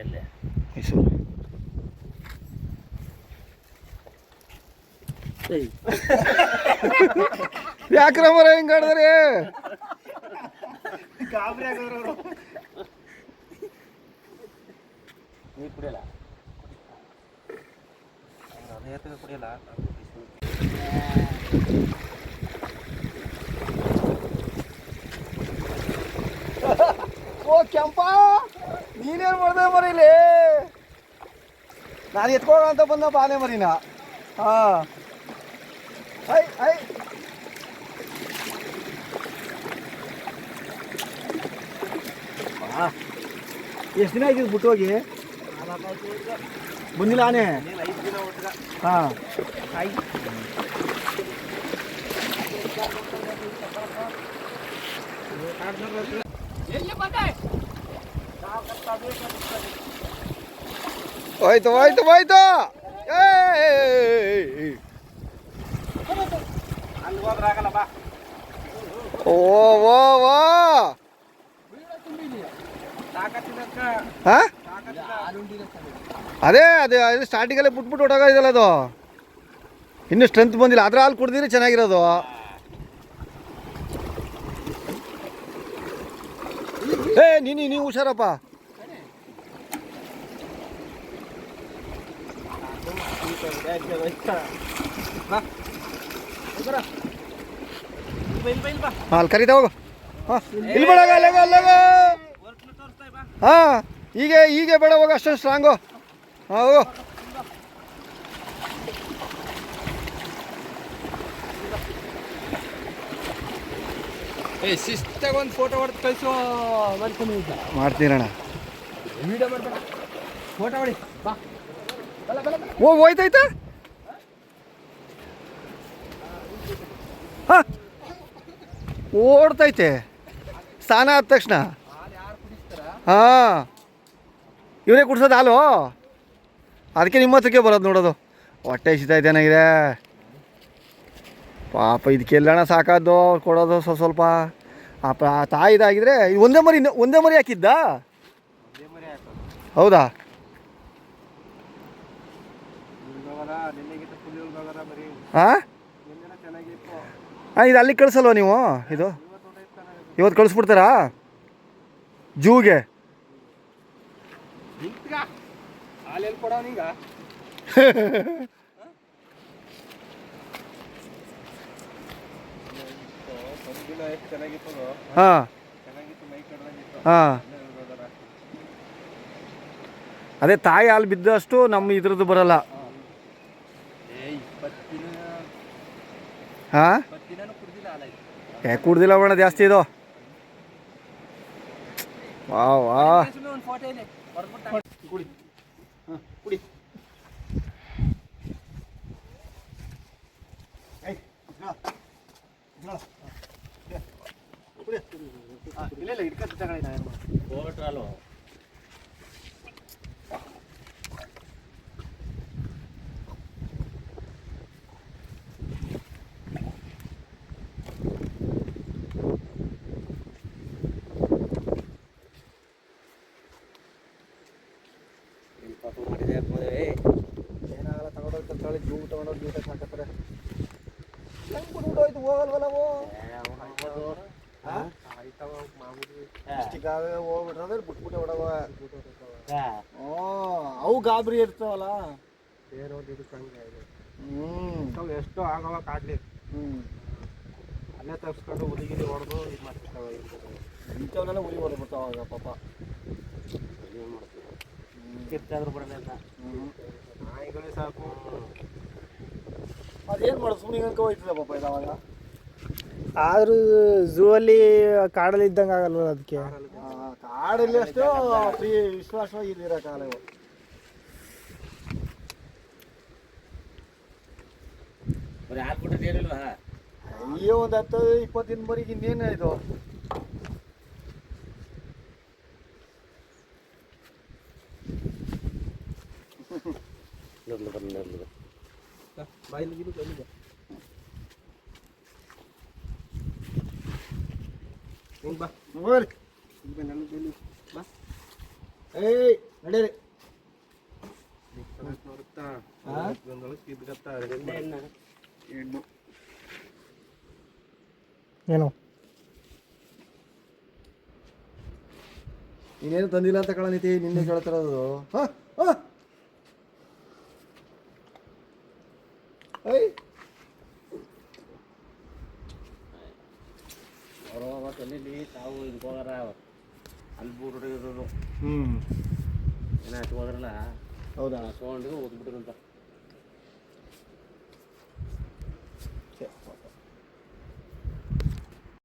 ಎಲ್ಲೇ ಮೈಸೂರು. ಯಾಕ್ರ ಮರ ಹಿಂಗೆ ಆಡಿದ್ರಿ? ಗಾಬರಿ ಆಗೋರು ನೀರು ಕುಡಿಯಲ್ಲ, ಅದೇ ಕುಡಿಯಲ್ಲ. ಓ ಕೆಂಪ, ನೀನೇನು ಮಾಡ್ದೆ ಮರೀಲಿ? ನಾನು ಎತ್ಕೊಳ್ಳೋ ಅಂತ ಬಂದ ಬಾನೆ ಮರಿನ. ಹಾಂ, ಐ ಐ ಎಷ್ಟು ದಿನ ಆಯ್ತು ಬಿಟ್ಟು ಹೋಗಿ? ಬಂದಿಲ್ಲ ಆನೆ? ಹಾಂ, ಹೋಯ್ತು ಹೋಯ್ತು ಹೋಯ್ತು. ಓ ಓ ಓ, ಹಾಂ ಅದೇ ಅದೇ ಅದು ಸ್ಟಾರ್ಟಿಂಗಲ್ಲೇ ಬಿಟ್ಬಿಟ್ಟು ಹೊಟ್ಟೋಗಿದೆಯಲ್ಲ ಅದು. ಇನ್ನೂ ಸ್ಟ್ರೆಂತ್ ಬಂದಿಲ್ಲ, ಅದ್ರ ಹಾಲು ಕುಡ್ದಿದ್ರೆ ಚೆನ್ನಾಗಿರೋದು. ನೀವು ಹುಷಾರಪ್ಪ. ಅಲ್ಲಿ ಕರೀತಾ ಹೋಗು. ಹಾಂ ಇಲ್ಲಿ ಬೇಡ, ಅಲ್ಲಗ ಅಲ್ಲಗ. ಹಾಂ ಹೀಗೆ ಬೇಡ, ಹೋಗ ಅಷ್ಟೊಂದು ಸ್ಟ್ರಾಂಗು. ಹಾಂ ಹೋಗು. ಶಿಸ್ತಾಗ ಒಂದು ಫೋಟೋ ಹೊಡೆದು ಕಳಿಸೋ ಮಾಡ್ತೀರಣ್ಣ. ವಿಡಿಯೋ ಮಾಡ್ಬೇಡ, ಫೋಟೋ ಹೊಡಿ ಬಾ. ಓ ಹೋಯ್ತಾಯ್ತಾ? ಹಾಂ ಓಡ್ತೈತೆ ಸ್ನಾನ ಆದ ತಕ್ಷಣ. ಹಾಂ ಇವರೇ ಕುಡ್ಸೋದು ಹಾಲು, ಅದಕ್ಕೆ ನಿಮ್ಮ ಹತ್ರಕ್ಕೆ ಬರೋದು ನೋಡೋದು. ಹೊಟ್ಟೆ ಹಸಿತೈತೆ ಏನಾಗಿದೆ ಪಾಪ. ಇದಕ್ಕೆಲ್ಲಣ್ಣ ಸಾಕಾದ್ದು ಅವ್ರು ಕೊಡೋದು ಸ್ವಲ್ಪ. ಆ ತಾಯಿದಾಗಿದ್ರೆ ಒಂದೇ ಮರಿ ಹಾಕಿದ್ದ? ಹೌದಾ? ಹಾಂ ಇದು ಅಲ್ಲಿಗೆ ಕಳಿಸಲ್ವ ನೀವು? ಇದು ಇವತ್ತು ಕಳಿಸ್ಬಿಡ್ತಾರಾ ಜೂಗೆ? ಹಾಂ ಹಾಂ, ಅದೇ ತಾಯಿ ಹಾಲು ಬಿದ್ದಷ್ಟು ನಮ್ಮ ಇದ್ರದ್ದು ಬರಲ್ಲ. ಹಾಂ ಕುಡ್ದಿಲ್ಲ ಅಣ್ಣ ಜಾಸ್ತಿ ಇದು. ವಾ ವಾ, ಇಲ್ಲ ಇಟ್ಕೊಂಡು ತಗೊಳ್ಳಿ. ಏನಾಗಲ್ಲ, ತಗೊಂಡೋಗಿ ಜೂ ತಗೊಂಡೋಗಿ ಜೂಟ ಸಾಕತ್ತಾರೆ. ಹೆಂಗೆ ಬಿಟ್ಬಿಟ್ಟೋಯ್ತು, ಹೋಗಲ್ವಲ್ಲವು. ಇಷ್ಟಿಗಾವೆ ಹೋಗ್ಬಿಟ್ರೆ ಬಿಟ್ಬಿಟ್ಟೆ ಹೊಡವ. ಹ್ಞೂ ಅವು ಗಾಬರಿ ಇರ್ತಾವಲ್ಲ. ಎಷ್ಟು ಆಗವ ಕಾಡ್ಲಿ. ಅಲ್ಲೇ ತಪ್ಸ್ಕೊಂಡು ಹುಲಿಗಿರಿ ಹೊಡೆದು ಇದು ಮಾಡ್ತಿರ್ತಾವೆ. ಇಂಥವನ್ನೆಲ್ಲ ಹುಲಿ ಹೊಡೆದ್ಬಿಡ್ತಾವಾಗ ಪಾಪ. ಕಿತ್ತಾದ್ರೂ ಬರಲ್ಲ. ನಾಯಿಗಳೇ ಸಾಕು. ಅದೇನು ಮಾಡೋದು, ಸುಮ್ಮನೆ ಹಿಂಗೆ ಹೋಯ್ತದೆ ಪಾಪ ಇದಾವಾಗ. ಆದ್ರೂ ಝೂ ಅಲ್ಲಿ ಕಾಡಲ್ಲಿ ಇದ್ದಂಗೆ ಆಗಲ್ವ ಅದಕ್ಕೆ. ಕಾಡಲ್ಲಿ ಅಷ್ಟು ಫ್ರೀ ವಿಶ್ವಾಸವಾಗಿ ಇಲ್ಲಿರೋ ಕಾಲ ಇವು. ಅಯ್ಯೋ ಒಂದು 10-20 ದಿನ ಬರೀ ಇನ್ನೇನು ಇದು. ಏಯ್ ನಡೀರಿ ಹೆಣ್ಣು ಏನು ನೀನೇನು ತಂದಿಲ್ಲ ಅಂತ ಕಳನೀತಿ ನಿನ್ನೆ ಕೇಳ್ತಿರೋದು ಹಾಂ ಏಯ್ ಅವರು ತಲೆಯಲ್ಲಿ ತಾವು ಇದಕ್ಕೆ ಹೋಗಾರ ಅಲ್ಲಿ ಬೂರು ಇರೋದು ಹ್ಞೂ ಏನೋ ಹಚ್ಕೋದ್ರಲ್ಲ ಹೌದಾ ಹಚ್ಕೊಂಡು ಓದ್ಬಿಟ್ರಂತ